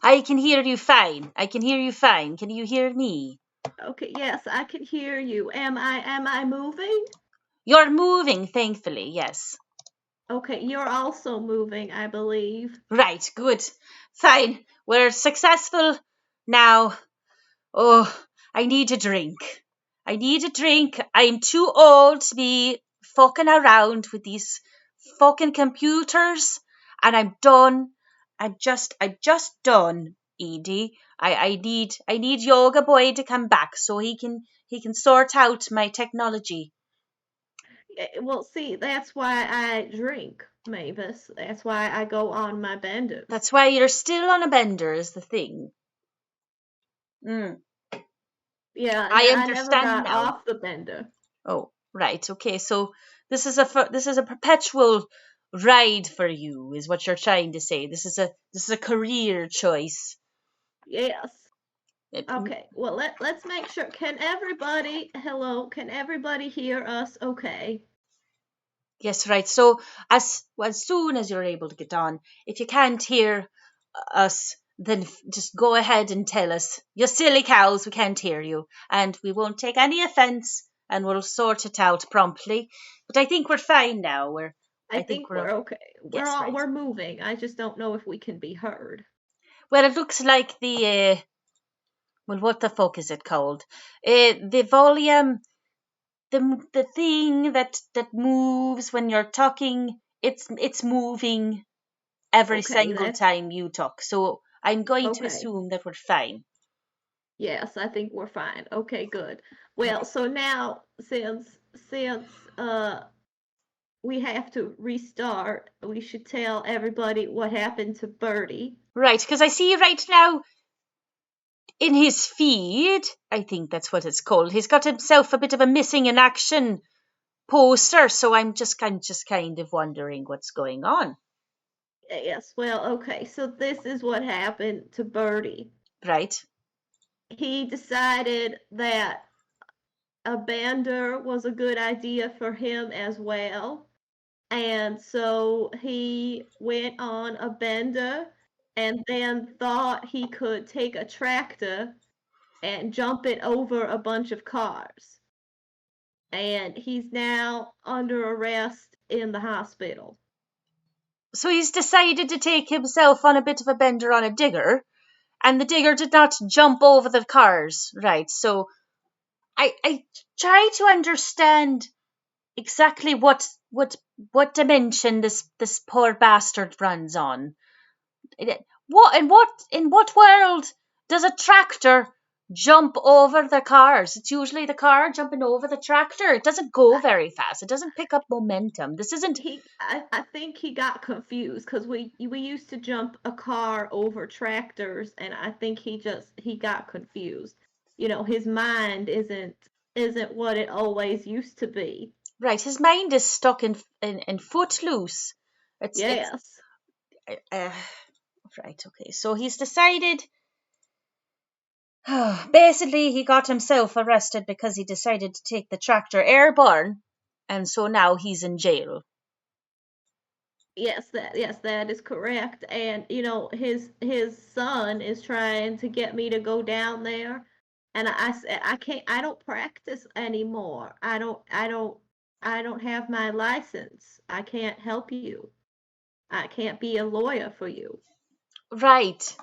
I can hear you fine. I can hear you fine. Can you hear me? Okay, yes, I can hear you. Am I moving? You're moving, thankfully, yes. Okay, you're also moving, I believe. Right, good. Fine. We're successful now. Oh, I need a drink. I need a drink. I'm too old to be fucking around with these fucking computers. And I'm done. I'm just done, Edie. I need Yoga Boy to come back so he can sort out my technology. Well, see, that's why I drink, Mavis. That's why I go on my benders. That's why you're still on a bender is the thing. Mm, Yeah, I I never understand got now. off the bender. Oh, right. Okay. So this is a perpetual ride for you, is what you're trying to say. This is a career choice. Yes. It- Okay. Well, let's make sure. Hello, can everybody hear us okay? yes, right. So as soon as you're able to get on, if you can't hear us, then just go ahead and tell us. You silly cows, we can't hear you, and we won't take any offence, and we'll sort it out promptly. But I think we're fine now. I I think think we're we're okay. yes, right. We're moving. I just don't know if we can be heard. Well, it looks like well, what the fuck is it called? The volume, the thing that moves when you're talking. It's moving every Okay, single that's time you talk. So I'm going to okay. assume that we're fine. Yes, I think we're fine. Okay, good. Well, Right. so now since we have to restart, we should tell everybody what happened to Birdie. Right, because I see right now in his feed, I think that's what it's called. He's got himself a bit of a missing in action poster. So I'm just kind of wondering what's going on. Yes, well, okay. So this is what happened to Birdie. Right. He decided that a bender was a good idea for him as well. And so he went on a bender and then thought he could take a tractor and jump it over a bunch of cars. And he's now under arrest in the hospital. So he's decided to take himself on a bit of a bender on a digger, and the digger did not jump over the cars. Right. So I try to understand exactly what dimension this poor bastard runs on. What world does a tractor jump over the cars? It's usually the car jumping over the tractor. It doesn't go I, very fast. It doesn't pick up momentum. This isn't I think he got confused because we used to jump a car over tractors, and I think he got confused. You know, his mind isn't what it always used to be. right. His mind is stuck in footloose. It's Yes. uh, right. Okay. So he's decided. Basically, he got himself arrested because he decided to take the tractor airborne, and so now he's in jail. Yes, that is correct. And you know, his son is trying to get me to go down there, and I said I can't. I don't practice anymore. I don't have my license. I can't help you. I can't be a lawyer for you. Right.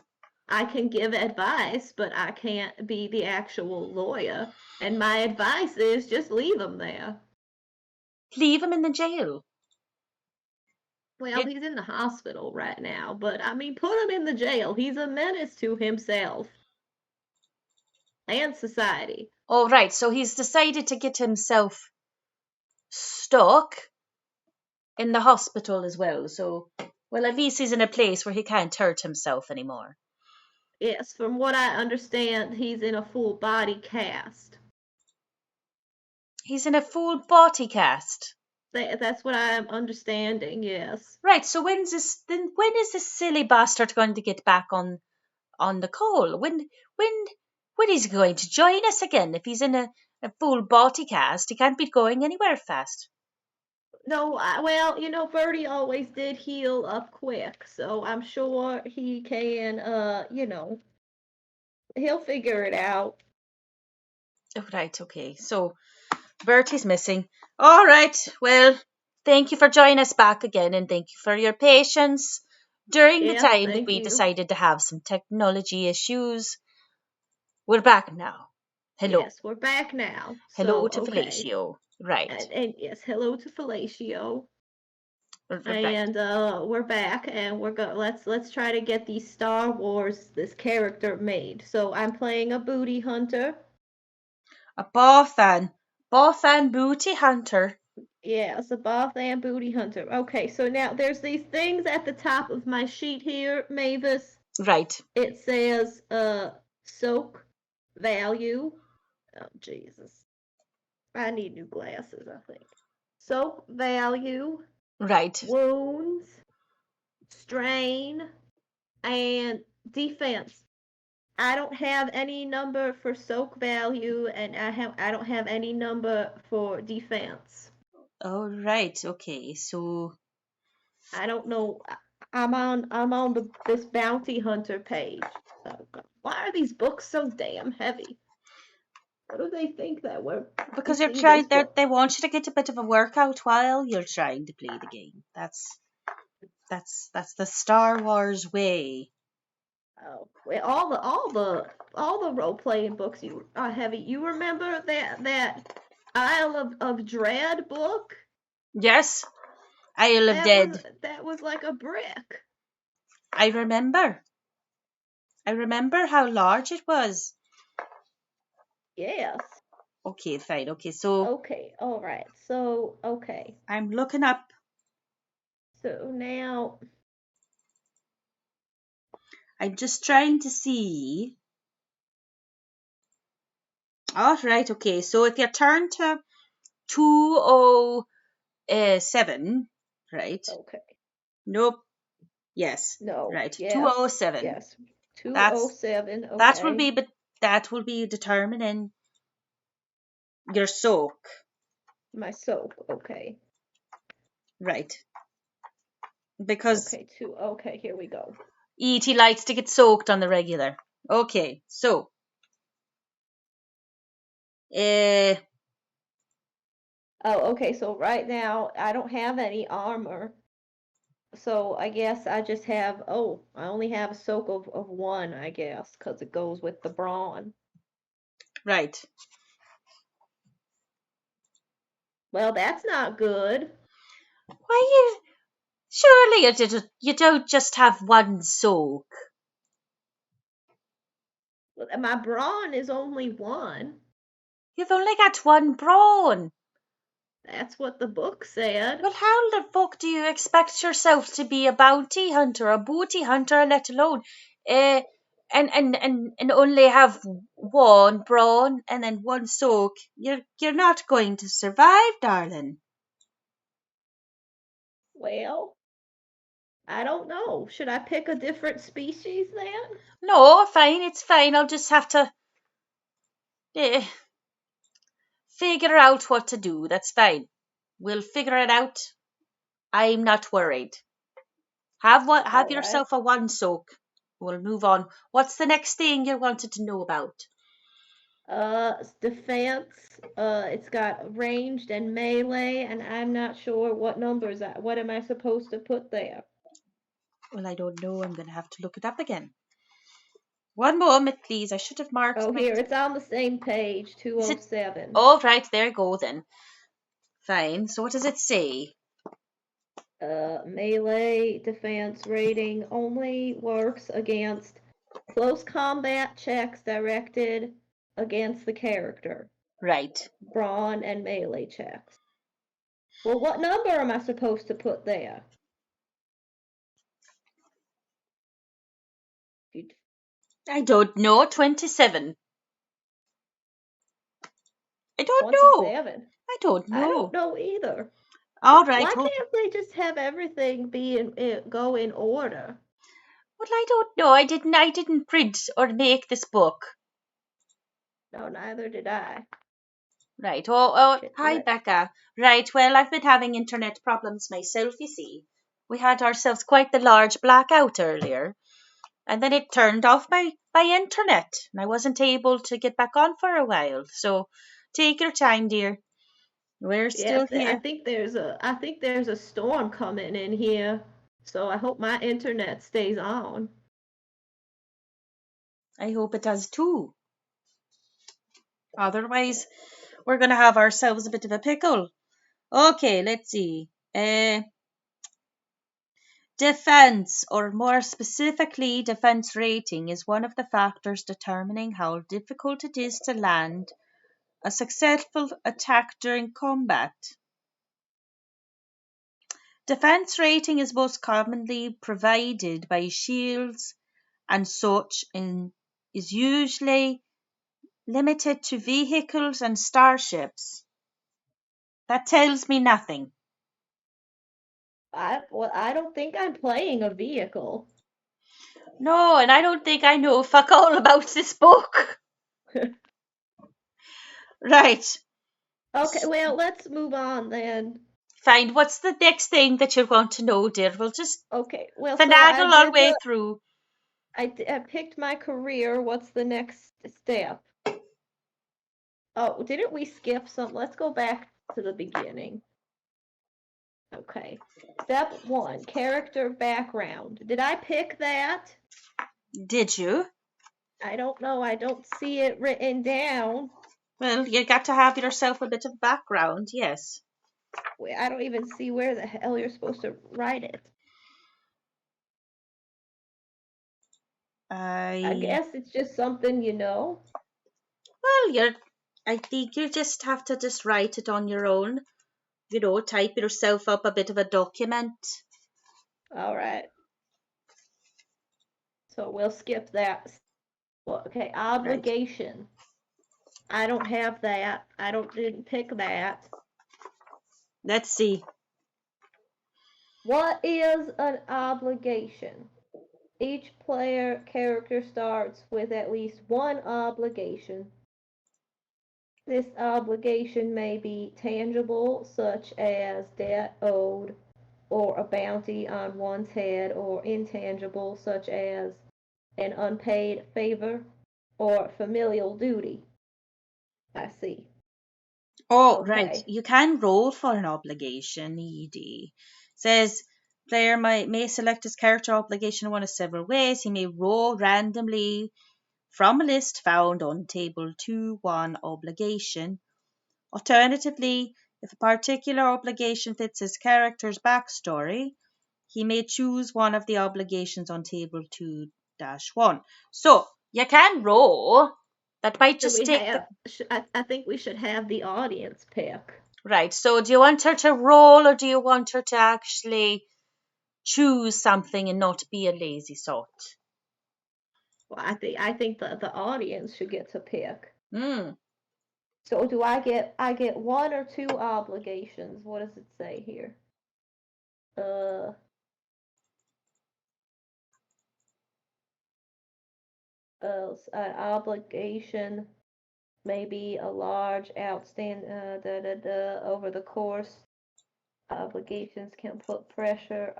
I can give advice, but I can't be the actual lawyer. And my advice is just leave him there. Leave him in the jail. Well, It, he's in the hospital right now, but I mean, put him in the jail. He's a menace to himself and society. oh, right. So he's decided to get himself stuck in the hospital as well. So, well, at least he's in a place where he can't hurt himself anymore. Yes, from what I understand, he's in a full body cast. He's in a full body cast. That's what I'm understanding, yes. Right. So when is this silly bastard going to get back on the call? When when is he going to join us again? If he's in a full body cast, he can't be going anywhere fast. No, well, Birdie always did heal up quick, so I'm sure he can, he'll figure it out. Oh, right, okay. So Bertie's missing. All right, well, thank you for joining us back again, and thank you for your patience during the Yes, time that thank we you. decided to have some technology issues. We're back now. Hello. Yes, we're back now. Hello So, to okay. Fellatio. Right. And yes, hello to Fellatio. Right. And we're back and let's try to get these Star Wars this character made. So I'm playing a booty hunter. A Bothan booty hunter. Yes, a Bothan booty hunter. Okay, so now there's these things at the top of my sheet here, Mavis. Right. It says soak value. Oh Jesus. I need new glasses, I think. Soak value, Right. wounds, strain, and defense. I don't have any number for soak value, and I don't have any number for defense. All right. Okay. So I don't know. I'm on this bounty hunter page. Oh God. Why are these books so damn heavy? What do they think that we're because you're reading these trying, books? they want you to get a bit of a workout while you're trying to play the game. That's the Star Wars way. Oh, well, all the role playing books you are heavy. You remember that Isle of Dread book? Yes, Isle of That was Dead. that was like a brick. I remember. I remember how large it was. Yes. Okay, fine. Okay, so Okay. All right. So okay. I'm looking up. So now I'm just trying to see. All right. Okay, so if you turn to 207, right? okay. Nope. Yes. No. Right. Yes. 207. Yes. Two oh That's seven. that will Okay. be, but that will be determining your soak. My soap. Okay. Right. Because Okay. Two. Okay. Here we go. E.T. likes to get soaked on the regular. Okay, so uh, Oh. Okay. So right now I don't have any armor. So I guess I just have, oh, I only have a soak of one, I guess, because it goes with the brawn. right. Well, that's not good. Why you? Surely you don't just have one soak. My brawn is only one. You've only got one brawn. That's what the book said. Well, how the fuck do you expect yourself to be a bounty hunter, a booty hunter, let alone, uh, and only have one brawn and then one soak? You're not going to survive, darling. Well, I don't know. Should I pick a different species then? No, fine, it's fine. I'll just have to uh, figure out what to do. That's fine. We'll figure it out. I'm not worried. Have All right. yourself a one soak. We'll move on. What's the next thing you wanted to know about? Defense. It's got ranged and melee, and I'm not sure what numbers. What am I supposed to put there? Well, I don't know. I'm going to have to look it up again. One moment, please. I should have marked Oh, my. here, it's on the same page, Is it? 207. All right, there you go then. Fine. So what does it say? Melee defense rating only works against close combat checks directed against the character. Right. Brawn and melee checks. Well, what number am I supposed to put there? I don't know. 27. I don't know. 27. I don't I don't know. know either. All right. Why Hold. can't they just have everything go in order? Well, I don't know. I didn't print or make this book. No, neither did I. Right. Oh, hi, Let- Becca. Right. Well, I've been having internet problems myself, you see. We had ourselves quite the large blackout earlier, and then it turned off my internet, and I wasn't able to get back on for a while. So take your time, dear. We're Yes, still here. I think there's a storm coming in here, so I hope my internet stays on. I hope it does too. Otherwise, we're going to have ourselves a bit of a pickle. Okay, let's see. Defense, or more specifically, defense rating, is one of the factors determining how difficult it is to land a successful attack during combat. Defense rating is most commonly provided by shields and such and is usually limited to vehicles and starships. That tells me nothing. I don't think I'm playing a vehicle. No, and I don't think I know fuck all about this book. Right. Okay, well, let's move on then. Fine. What's the next thing that you want to know, dear? We'll just Okay, well, so finagle our way through. I picked my career. What's the next step? Oh, didn't we skip some? Let's go back to the beginning. Okay. Step 1, character background. Did I pick that? Did you? I don't know. I don't see it written down. Well, you got to have yourself a bit of background, yes. I don't even see where the hell you're supposed to write it. I I guess it's just something you know. well, I think you just have to just write it on your own. Type yourself up a bit of a document. All right. So we'll skip that. Well, okay, Right. obligation. I don't have that. Didn't pick that. Let's see. What is an obligation? Each player character starts with at least one obligation. This obligation may be tangible, such as debt owed or a bounty on one's head, or intangible, such as an unpaid favor or familial duty. I see. Oh, right. Okay. You can roll for an obligation, ED. Says player may select his character obligation in one of several ways. He may roll randomly from a list found on table 2-1 obligation. Alternatively, if a particular obligation fits his character's backstory, he may choose one of the obligations on table 2-1. So you can roll. That might Should just we take the. have? I think we should have the audience pick. Right. So do you want her to roll, or do you want her to actually choose something and not be a lazy sort? Well, I think the audience should get to pick. Hmm. So do I get one or two obligations? What does it say here? Uh, an obligation may be a large outstanding over the course. Obligations can put pressure.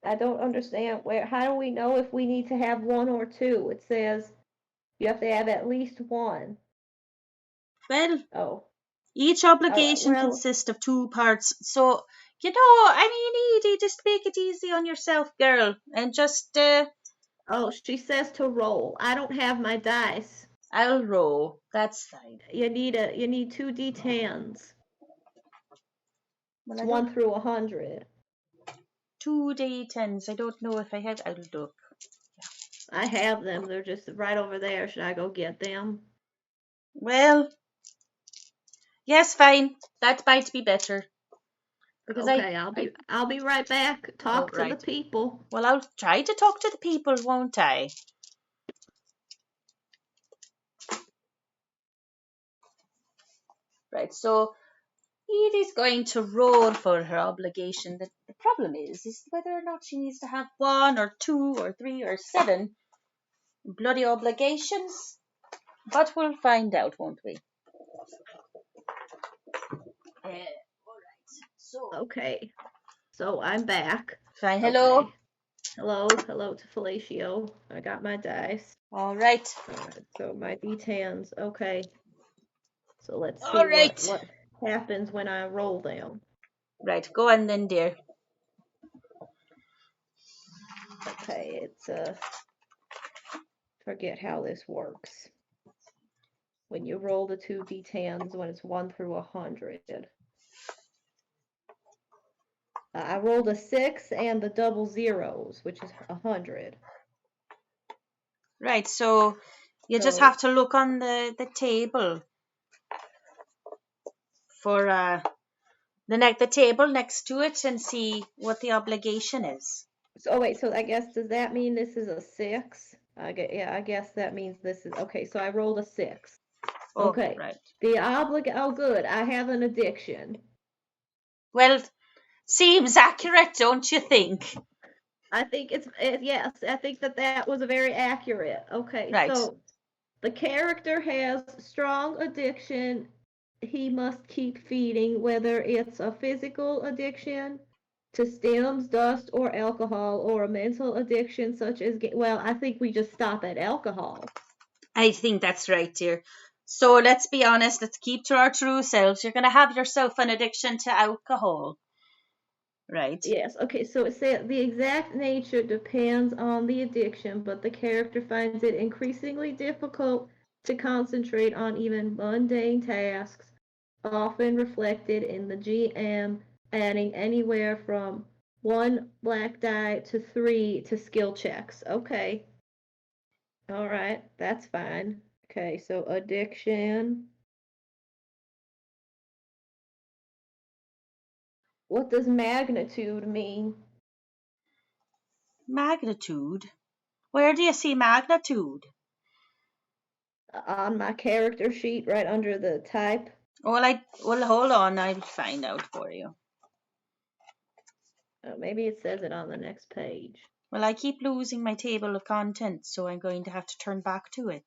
I don't understand how do we know if we need to have one or two? It says you have to have at least one. Well, Oh, each all right. obligation Well, consists of two parts. So, I mean, Edie, just make it easy on yourself, girl, and just, oh, she says to roll. I don't have my dice. I'll roll. That's fine. You need two d10s. Well, It's I don't. 1 through 100. 2 D10s. I don't know if I have. I'll look. I have them. They're just right over there. Should I go get them? Well, yes, fine. That might be better. Because Okay, I. I'll be right back. Oh, Talk to the right. people. Well, I'll try to talk to the people, won't I? Right. So Edie's going to roll for her obligation. The problem is whether or not she needs to have one or two or three or seven bloody obligations. But we'll find out, won't we? So, Okay. So I'm back. fine. Hello. Okay. Hello to Fellatio. I got my dice. All right. Alright, so my D10s. Okay. So let's All see what right. happens when I roll them. Right. Go on then, dear. Okay, it's forget how this works. When you roll the two D10s when it's 1 through 100. I rolled a 6 and the double zeros, which is 100. Right. So you just So have to look on the table for the table next to it and see what the obligation is. oh wait, so I guess does that mean this is a 6? I guess that means this is okay. So I rolled a 6. Oh, Okay, right. oh good, I have an addiction. Well, seems accurate, don't you think? I think yes, I think that was very accurate. Okay, Right. so the character has strong addiction. He must keep feeding, whether it's a physical addiction to stems, dust, or alcohol, or a mental addiction such as, well, I think we just stop at alcohol. I think that's right, dear. So let's be honest, let's keep to our true selves. You're going to have yourself an addiction to alcohol. Right. Yes, okay, so it said the exact nature depends on the addiction, but the character finds it increasingly difficult to concentrate on even mundane tasks, often reflected in the GM adding anywhere from 1 black die to 3 to skill checks. Okay. All right, that's fine. Okay, so addiction. What does magnitude mean? Magnitude? Where do you see magnitude? On my character sheet, right under the type. Well, hold on, I'll find out for you. Maybe it says it on the next page. Well, I keep losing my table of contents, so I'm going to have to turn back to it.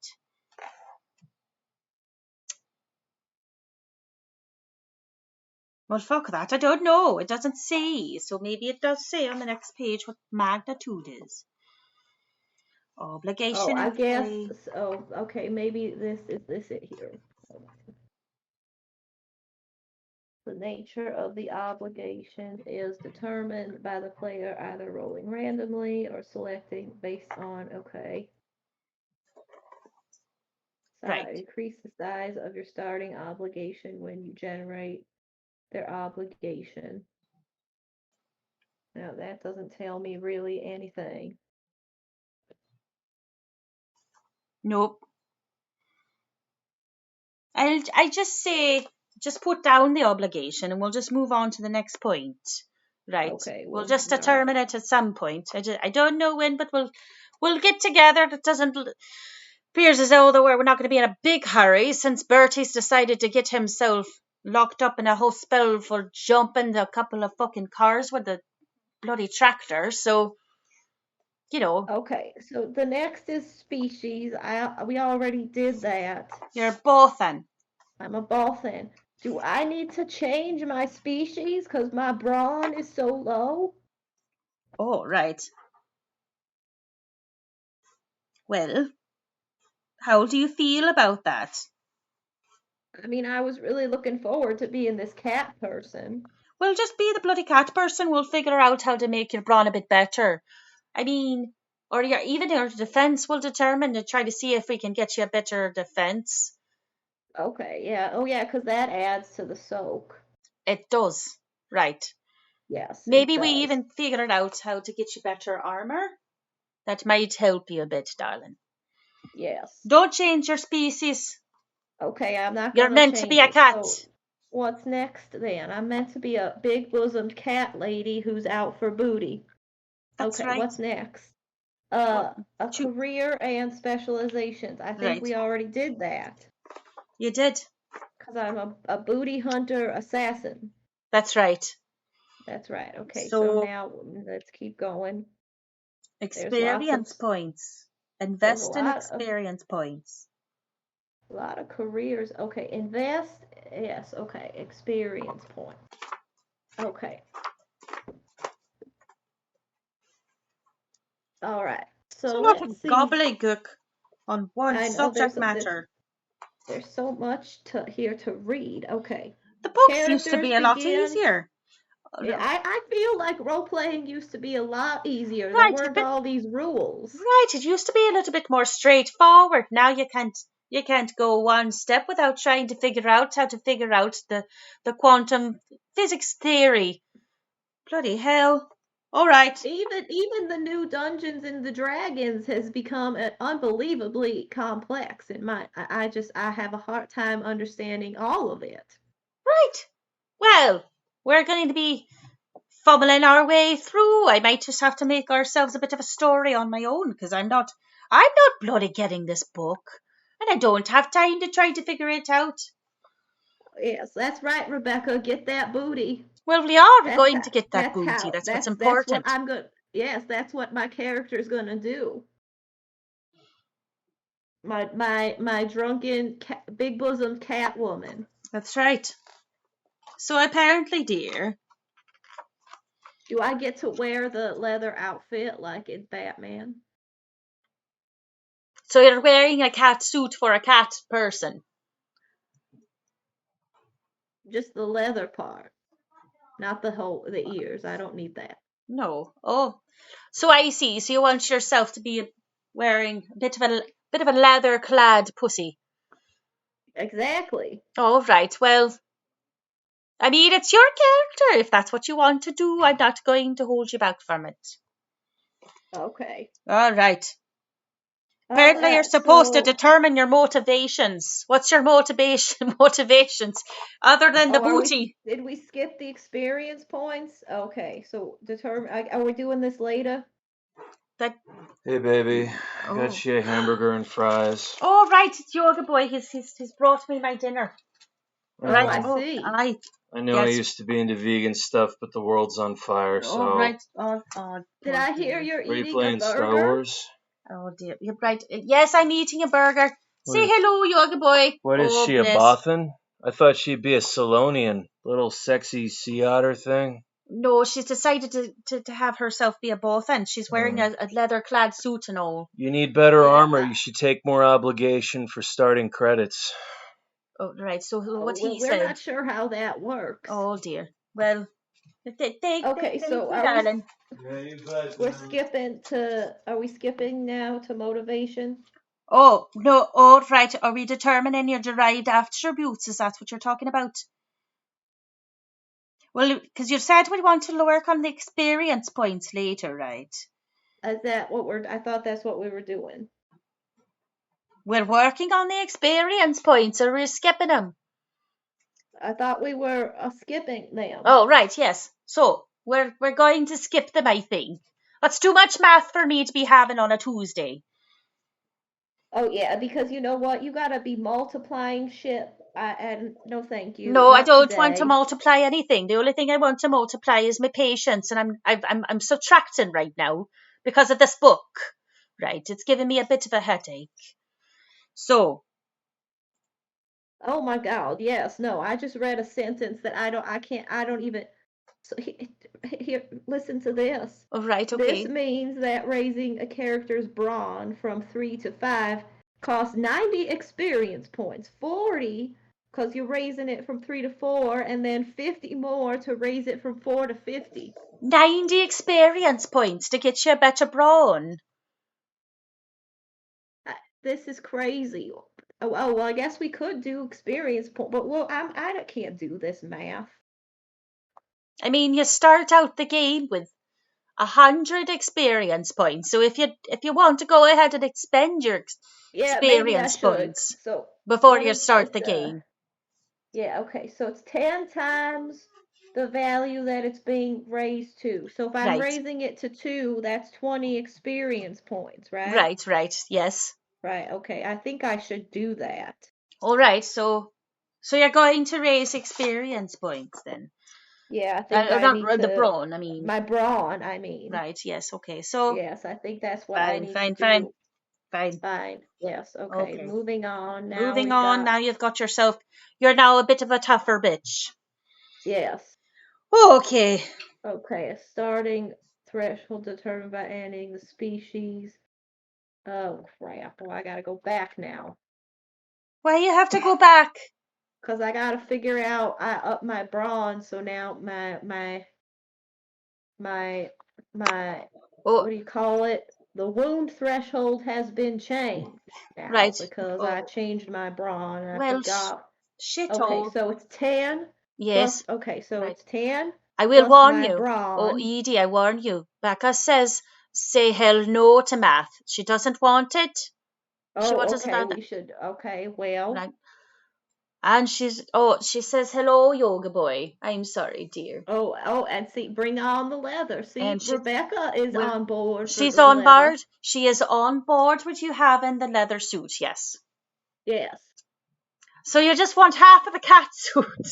Well, fuck that. I don't know. It doesn't say. So maybe it does say on the next page what magnitude is. Oh, Obligation I in guess play. so. Okay, maybe this is this it here. The nature of the obligation is determined by the player either rolling randomly or selecting based on, okay. Right. Increase the size of your starting obligation when you generate their obligation. Now that doesn't tell me really anything. Nope. I just say, just put down the obligation and we'll just move on to the next point. Right. Okay, We'll well, just all right. determine it at some point. I don't know when, but we'll get together. That doesn't appears as though we're not going to be in a big hurry since Bertie's decided to get himself locked up in a hospital for jumping a couple of fucking cars with the bloody tractor. So, you know, Okay, so the next is species. We already did that. you're both in. I'm a dolphin. Do I need to change my species because my brawn is so low? Oh, right. Well, how do you feel about that? I mean, I was really looking forward to being this cat person. Well, just be the bloody cat person. We'll figure out how to make your brawn a bit better. I mean, or even your defense will determine to try to see if we can get you a better defense. Okay, yeah. Oh, yeah, because that adds to the soak. It does. Right. Yes, it Maybe we does. even figured out how to get you better armor. That might help you a bit, darling. Yes. Don't change your species. Okay, I'm not You're gonna meant to be change a it. cat. So, what's next then? I'm meant to be a big bosomed cat lady who's out for booty. That's Okay, right. what's next? Well, A career and specializations. I think right. we already did that. You did. Because I'm a booty hunter assassin. That's right. That's right. Okay, so So, now let's keep going. There's lots of experience points. there's a Invest in lot of experience points. A lot of careers. Okay, invest. Yes, okay. Experience point. Okay. All right. It's a So lot let's of see. gobbledygook on one I know subject matter. there's so much here to read. Okay. The books used to Characters be a lot begin. easier. Yeah, I feel like role playing used to be a lot easier. There Right, weren't but all these rules. right, it used to be a little bit more straightforward. Now you can't go one step without trying to figure out how to figure out the quantum physics theory. Bloody hell. All right. Even the new Dungeons and the Dragons has become unbelievably complex. In my, I have a hard time understanding all of it. Right. Well, we're going to be fumbling our way through. I might just have to make ourselves a bit of a story on my own because I'm not bloody getting this book, and I don't have time to try to figure it out. Yes, that's right, Rebecca. Get that booty. Well, we are That's going how. to get that That's booty. how. That's what's That's what important. I'm going. Yes, that's what my character's gonna do. My drunken big bosom cat woman. That's right. So apparently, dear. Do I get to wear the leather outfit like in Batman? So you're wearing a cat suit for a cat person. Just the leather part, not the ears. I don't need that. No. Oh. So I see. So you want yourself to be wearing a bit of a leather clad pussy. Exactly. Oh, right. Well, I mean, it's your character. If that's what you want to do, I'm not going to hold you back from it. Okay. All right. All Apparently, you're right. supposed to So, determine your motivations. What's your motivations other than the oh, booty? did we skip the experience points? Okay. So determine. Are we doing this later? That Hey baby, I oh got you a hamburger and fries. oh right, it's Yoga Boy. He's brought me my dinner. I Oh, Right. I know. Oh, see. I I know I yes. used to be into vegan stuff, but the world's on fire, Oh so. right. Oh Did poor I hear dear. you're What are you eating a playing, Star burger? Wars? Oh dear. You're right. Yes, I'm eating a burger. Say What, hello, Yoga Boy. what is Oh she, a bless. Bothan? I thought she'd be a Solonian. Little sexy sea otter thing. No, she's decided to have herself be a both, and she's wearing Uh, a leather clad suit and all. you need better Yeah. armor. You should take more obligation for starting credits. Oh right. So what Well, he we're said. not sure how that works. Oh dear. Well, Okay, thank so you, darling. Yeah, you bet. we're skipping to are we skipping now to motivation? Oh no. Oh right. Are we determining your derived attributes? Is that what you're talking about? Well, because you said we want to work on the experience points later, right? Is that what I thought that's what we were doing. We're working on the experience points, or we're skipping them. I thought we were skipping them. Oh, right, yes. So we're going to skip them, I think. That's too much math for me to be having on a Tuesday. Oh yeah, because you know what? You gotta be multiplying shit. And no, thank you, No, I not don't want to today. multiply anything. The only thing I want to multiply is my patience, and I'm subtracting right now because of this book. Right, it's giving me a bit of a headache. So, Oh my God, yes, no. I just read a sentence that I don't even. So here, listen to this. all right, This okay. means that raising a character's brawn from 3 to 5 costs 90 experience points, 40 because you're raising it from 3 to 4, and then 50 more to raise it from 4 to 50. 90 experience points to get you a better brawn. This is crazy. Oh, well, I guess we could do experience point, but well, I can't do this math. I mean, you start out the game with 100 experience points. So if you want to go ahead and expend your Yeah, maybe I experience should. points So before you start the game. yeah, okay. So it's 10 times the value that it's being raised to. So if I'm Right. raising it to 2, that's 20 experience points, right? Right, yes. Right, okay. I think I should do that. All right, so you're going to raise experience points then. Yeah, I think I Not need the to brawn, I mean. my brawn, I mean. Right, yes, okay. So Yes, I think that's what I fine, need to fine, fine. do. Fine. Fine. Yes. Okay. Okay. Moving on. Now Moving we've on. got Now you're now a bit of a tougher bitch. yes. Okay. Okay. A starting threshold determined by ending the species. Oh crap! Well, I gotta go back now. Why you have to go back? Cause I gotta figure out I up my bronze, so now my Oh, what do you call it? The wound threshold has been changed now right. because Oh, I changed my brawn and I well, forgot. shit Okay, all. so it's 10 plus, Yes. okay, so Right. it's 10 I will plus warn my you. Oh, brawn. Edie, I warn you. Becca says, say hell no to math. She doesn't want it. She Oh, wants okay, it. we should, okay, well, Right. And she says, hello, yoga boy. I'm sorry, dear. and see, bring on the leather. See, And Rebecca is well, on board for she's the on leather. board. She is on board with you having the leather suit, yes. Yes. So you just want half of the cat suit.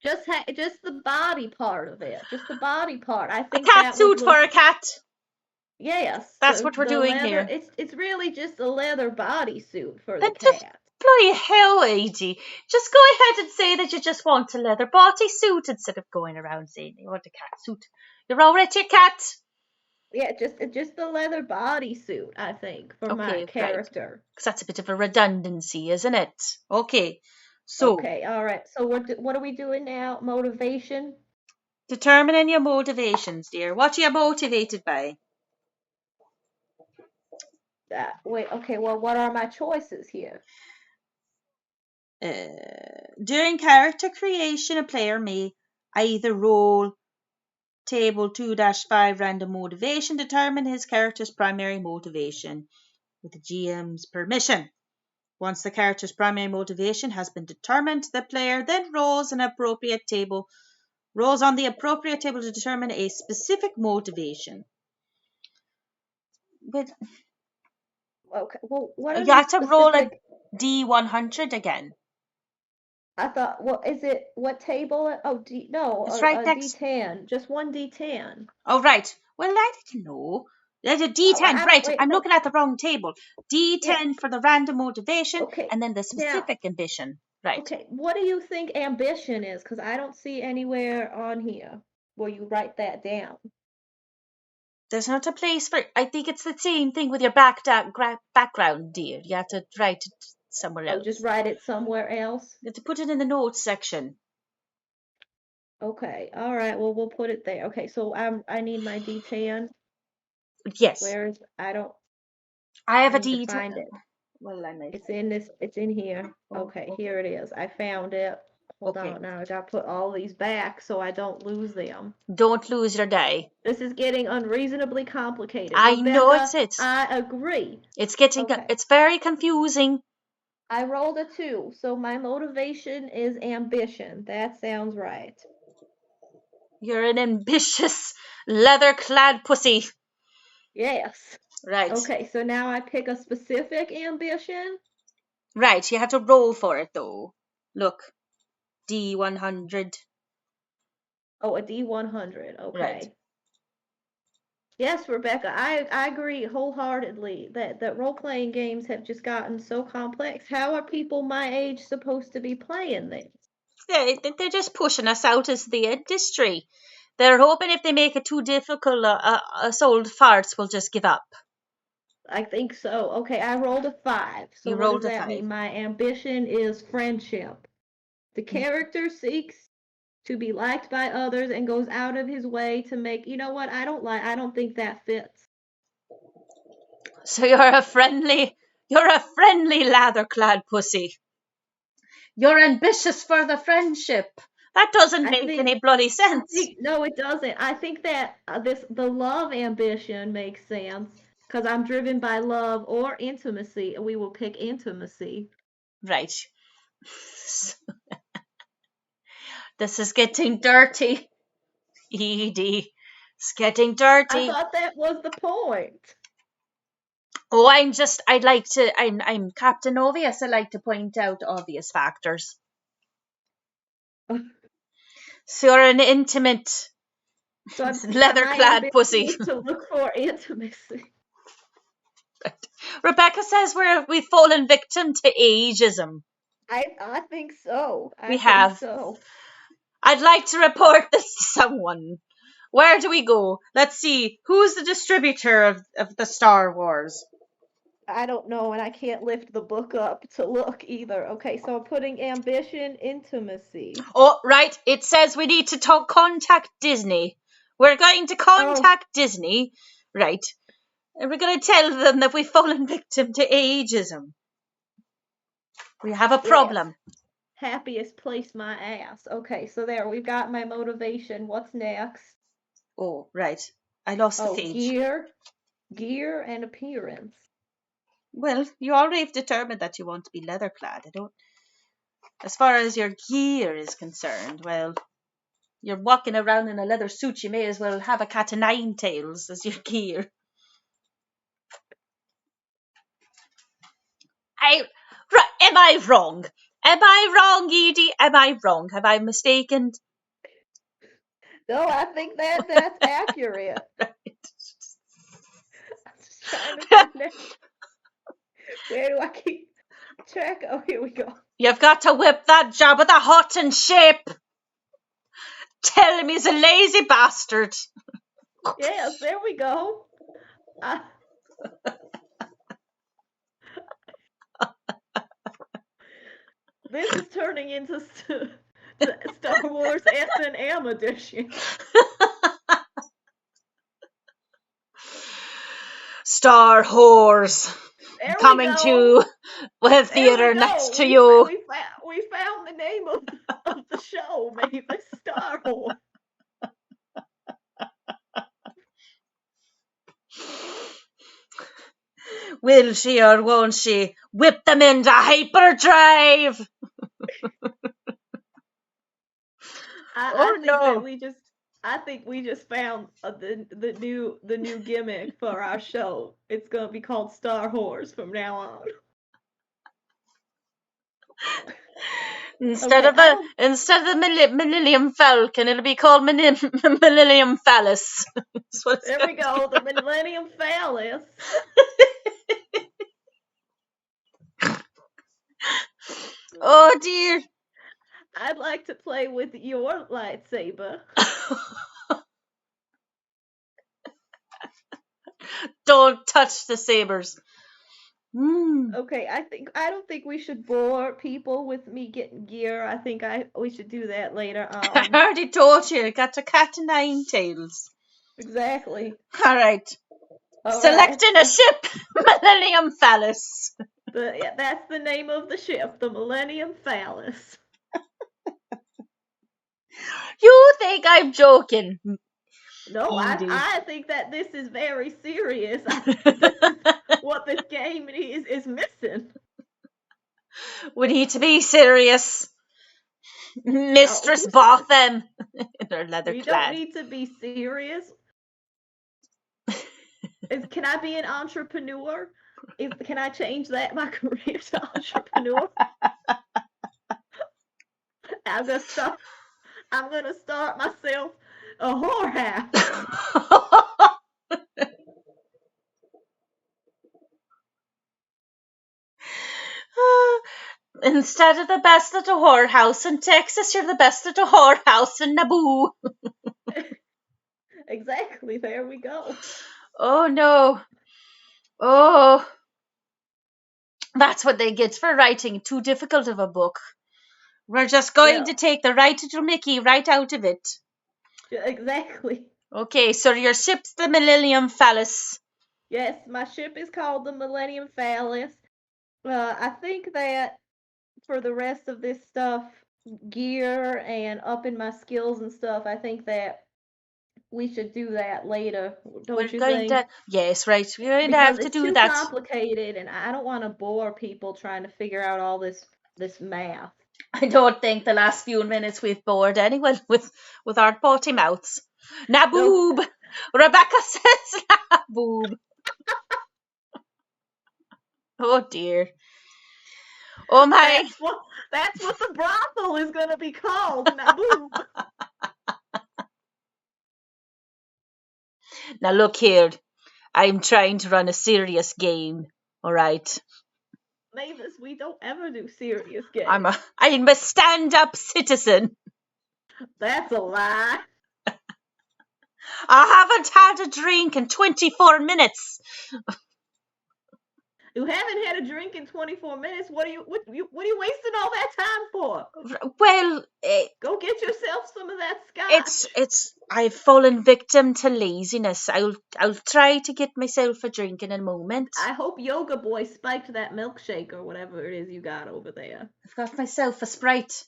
Just the body part of it. Just the body part. I A think cat that would suit for look a cat. yes, That's what we're the doing leather. here. It's really just a leather bodysuit for the Then just cat. bloody hell, AG. Just go ahead and say that you just want a leather body suit instead of going around saying you want a cat suit. You're already a cat. Yeah, just the leather bodysuit, I think, for my Okay, right. character. Because that's a bit of a redundancy, isn't it? Okay. So, Okay, all right. So what are we doing now? Motivation? determining your motivations, dear. What are you motivated by? Wait, okay, well, what are my choices here? During character creation, a player may either roll table 2-5 random motivation, determine his character's primary motivation with the GM's permission. Once the character's primary motivation has been determined, the player then rolls on the appropriate table to determine a specific motivation. But Okay, well, what are you these have to roll a specific? D100 again. I thought, what is it? What table? Oh, no, It's right a next. D10, just one D10. Oh, right. Well, I didn't know. There's a Oh, D10. I don't. Right. Wait, I'm no. looking at the wrong table. Yeah. D10 for the random motivation Okay. and then the Now, specific ambition. Right. okay. What do you think ambition is? Because I don't see anywhere on here where you write that down. There's not a place for. I think it's the same thing with your background, dear. You have to write it somewhere Oh, just else. write it somewhere else. You have to put it in the notes section. Okay. All right. Well, we'll put it there. Okay. So I need my D10. Yes, Where is I don't I I have a need to D10. find it. Well, I might. It's in this. It's in here. Oh, Okay. okay, Here it is. I found it. Hold okay. on. Now I gotta put all these back so I don't lose them. Don't lose your day. This is getting unreasonably complicated. I know Rebecca, it's. I agree. It's getting. Okay. It's very confusing. I rolled a 2, so my motivation is ambition. That sounds right. You're an ambitious, leather-clad pussy. Yes. Right. Okay, so now I pick a specific ambition. Right. You have to roll for it though. Look, D100. Oh, a D100. Right. Okay. Yes, Rebecca, I agree wholeheartedly that role-playing games have just gotten so complex. How are people my age supposed to be playing this? They're just pushing us out as the industry. They're hoping if they make it too difficult, us old farts will just give up. I think so. Okay, I rolled a 5. So You what does rolled a that 5. mean? My ambition is friendship. The character seeks to be liked by others and goes out of his way to make, you know what? I don't think that fits. So you're a friendly leather-clad pussy. You're ambitious for the friendship. That doesn't I make think any bloody sense. no, it doesn't. I think that the love ambition makes sense because I'm driven by love or intimacy, and we will pick intimacy. Right. This is getting dirty. Edie. It's getting I dirty. thought that was the point. Oh, I'm Captain Obvious. I like to point out obvious factors. So you're an intimate, So my leather-clad ambition pussy. is to look for intimacy. Rebecca says we've fallen victim to ageism. I think so. We I think have. so. I'd like to report this to someone. Where do we go? Let's see. Who's the distributor of the Star Wars? I don't know, and I can't lift the book up to look either. Okay, so I'm putting ambition, intimacy. Oh, right. It says we need to contact Disney. We're going to contact Disney, right? And we're going to tell them that we've fallen victim to ageism. We have a problem. Yes. Happiest place my ass. Okay, so there, we've got my motivation. What's next? Oh, right. I lost the page. Gear and appearance. Well, you already have determined that you want to be leather clad. As far as your gear is concerned, well, you're walking around in a leather suit. You may as well have a cat o' nine tails as your gear. Am I wrong? Am I wrong, Edie? Am I wrong? Have I mistaken? No, I think that's accurate. Right. I'm just trying to find out. Where do I keep track? Oh, here we go. You've got to whip that job with a hot and shape. Tell him he's a lazy bastard. Yes, there we go. This is turning into Star Wars S&M edition. Star Whores. There Coming to a theater next to you. We found the name of the show, maybe Star Wars. Will she or won't she whip them into hyperdrive? I think we just found the new gimmick for our show. It's gonna be called Star Wars from now on. Instead of the Millennium Falcon, it'll be called Millennium Phallus. There we go, the Millennium Phallus. Oh dear. I'd like to play with your lightsaber. Don't touch the sabers. Okay, I don't think we should bore people with me getting gear. I think we should do that later on. I already told you, got a cat o' nine tails. Exactly. All right. Selecting a ship, Millennium Phallus. That's the name of the ship, the Millennium Phallus. You think I'm joking? No, I think that this is very serious. This is what this game is missing. We need to be serious. Mistress Botham in her leather We clad. don't need to be serious. Can I be an entrepreneur? Can I change my career to entrepreneur? I'm gonna start myself a whorehouse. Instead of the best at a whorehouse in Texas, you're the best at a whorehouse in Naboo. Exactly, there we go. Oh no. Oh. That's what they get for writing too difficult of a book. We're just going to take the writer to Mickey right out of it. Exactly. Okay, so your ship's the Millennium Phallus. Yes, my ship is called the Millennium Phallus. I think that for the rest of this stuff, gear and upping my skills and stuff, I think that we should do that later. Don't you think? Yes, right. We're going to have to do that. It's too complicated, and I don't want to bore people trying to figure out all this math. I don't think the last few minutes we've bored anyone with our potty mouths. Naboob! No. Rebecca says Naboob. Oh dear. Oh my. That's what the brothel is going to be called, Naboob. Now look here. I'm trying to run a serious game. All right. Mavis, we don't ever do serious games. I'm a stand-up citizen. That's a lie. I haven't had a drink in 24 minutes. You haven't had a drink in 24 minutes. What are you wasting all that time for? Well, Go get yourself some of that scotch. I've fallen victim to laziness. I'll try to get myself a drink in a moment. I hope Yoga Boy spiked that milkshake or whatever it is you got over there. I've got myself a Sprite.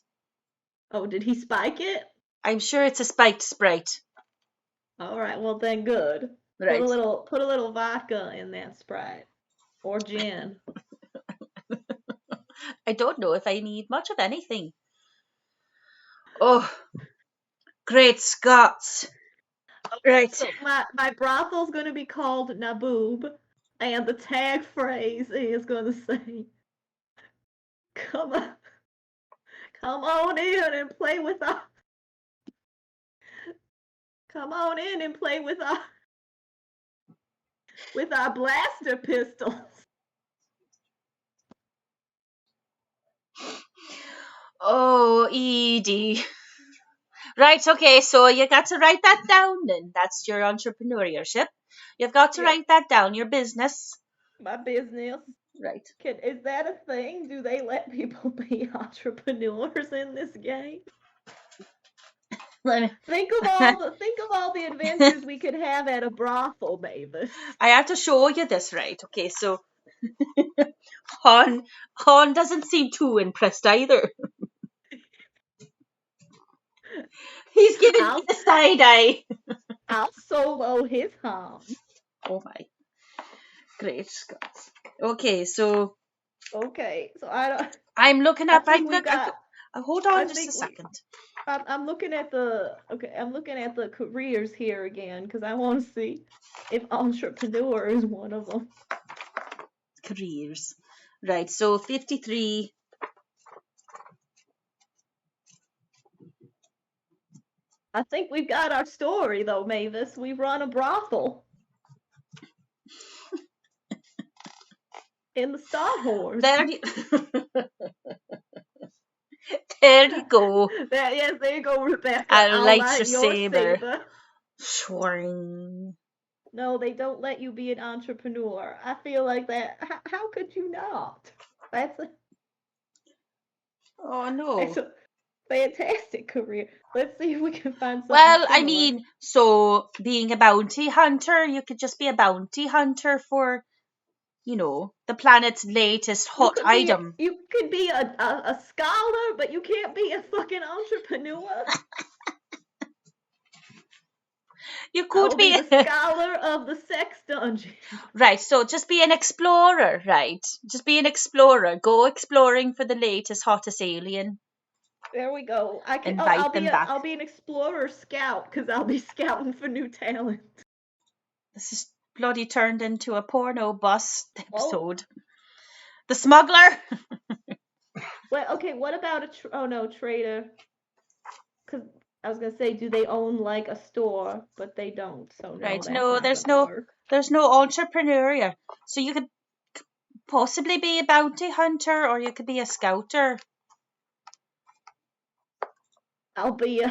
Oh, did he spike it? I'm sure it's a spiked Sprite. All right, well then good. Right. Put a little vodka in that Sprite or gin. I don't know if I need much of anything. Oh, great Scots. Right. So my brothel's gonna be called Naboob, and the tag phrase is gonna say, Come on in and play with our Come on in and play with our blaster pistols. Oh, Edie. Right, okay, so you got to write that down then. That's your entrepreneurship. You've got to write that down, your business. My business. Right. Is that a thing? Do they let people be entrepreneurs in this game? Think of all the adventures we could have at a brothel, Mavis. I have to show you this, right? Okay, so Han doesn't seem too impressed either. He's giving me the side eye. I'll solo his hum. Oh my. Great Scots. Okay, so I'm looking up. Hold on just a second. I'm looking at the careers here again because I want to see if entrepreneur is one of them. Careers. Right, so 53. I think we've got our story though, Mavis. We run a brothel. In the Starrrzzz. There you go. Yes, there you go, Rebecca. I'll light your saber. Swing. No, they don't let you be an entrepreneur. I feel like that. How could you not? Oh no. It's a fantastic career. Let's see if we can find something. Well, similar. I mean, so being a bounty hunter, you could just be a bounty hunter for, the planet's latest hot item. You could be a scholar, but you can't be a fucking entrepreneur. You could be the scholar of the sex dungeon. Right, so just be an explorer, right? Just be an explorer. Go exploring for the latest, hottest alien. There we go. I'll be an explorer scout because I'll be scouting for new talent. This is bloody turned into a porno bus episode. Oh. The smuggler. Well, okay. What about trader? Because I was gonna say, do they own like a store? But they don't. So there's no entrepreneur. So you could possibly be a bounty hunter, or you could be a scouter. I'll be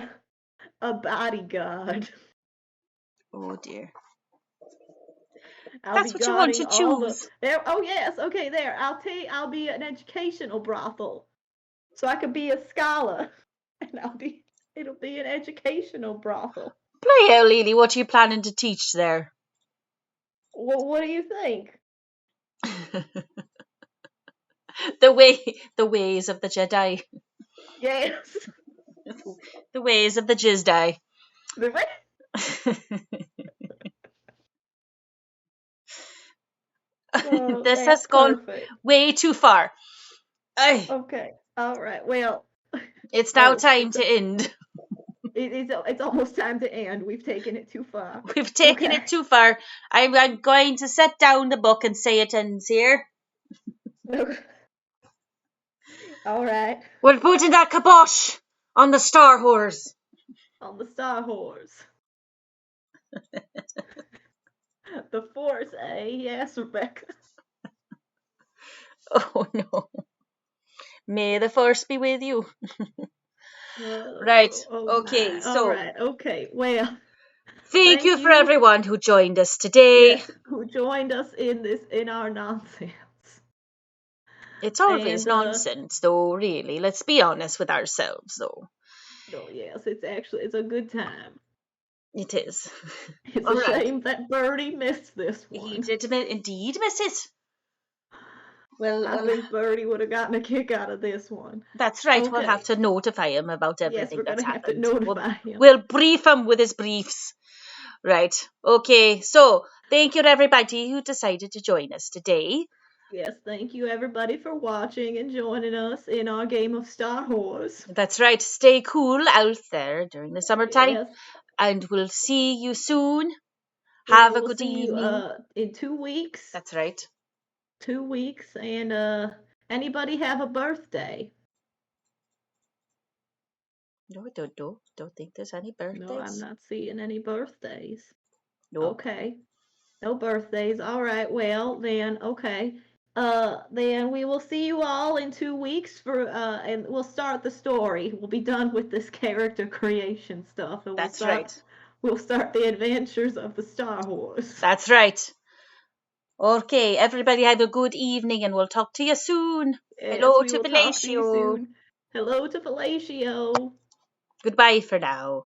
a bodyguard. Oh dear. That's what you want to choose. Oh yes, okay. There, I'll be an educational brothel, so I could be a scholar, and it'll be an educational brothel. Play out, Lily. What are you planning to teach there? Well, what do you think? The ways of the Jedi. Yes. The ways of the Jizdi. The way. This has gone way too far. Okay. All right. Well, it's now time to end. It's almost time to end. We've taken it too far. We've taken it too far. I'm going to set down the book and say it ends here. All right. We're putting that kibosh on the Starrrzzz. On the Starrrzzz. The Force, eh? Yes, Rebecca. Oh no. May the force be with you. Right. Oh Okay. my. All So right. Okay. Well, thank thank you for you. everyone who joined us today. Yes, who joined us in our nonsense. It's always And nonsense, though. Really, let's be honest with ourselves, though. no, yes, it's a good time. It is. It's All a right. shame that Birdie missed this He one. did indeed miss it. I Well, think Birdie would have gotten a kick out of this one. that's right. We'll have Okay. to notify him about Yes, everything we're that's gonna have to happened. notify him. We'll brief him with his briefs. Right. Okay. So thank you to everybody who decided to join us today. Yes, thank you everybody for watching and joining us in our game of Starrrzzz. That's right. Stay cool out there during the summertime. Yes. And we'll see you soon. Yeah, Have a we'll good see you evening. in 2 weeks. That's right. 2 weeks. And anybody have a birthday? No, I don't know. Don't think there's any No, I'm birthdays. not seeing any birthdays. Nope. Okay. No birthdays. All right. Well, then, okay. Then we will see you all in 2 weeks and we'll start the story. We'll be done with this character creation stuff, and That's right. We'll start the adventures of the Starrrzzz. That's right. Okay, everybody have a good evening and we'll talk to you soon. Yes, Hello we to will talk to you Fellatio. soon. Hello to Fellatio. Goodbye for now.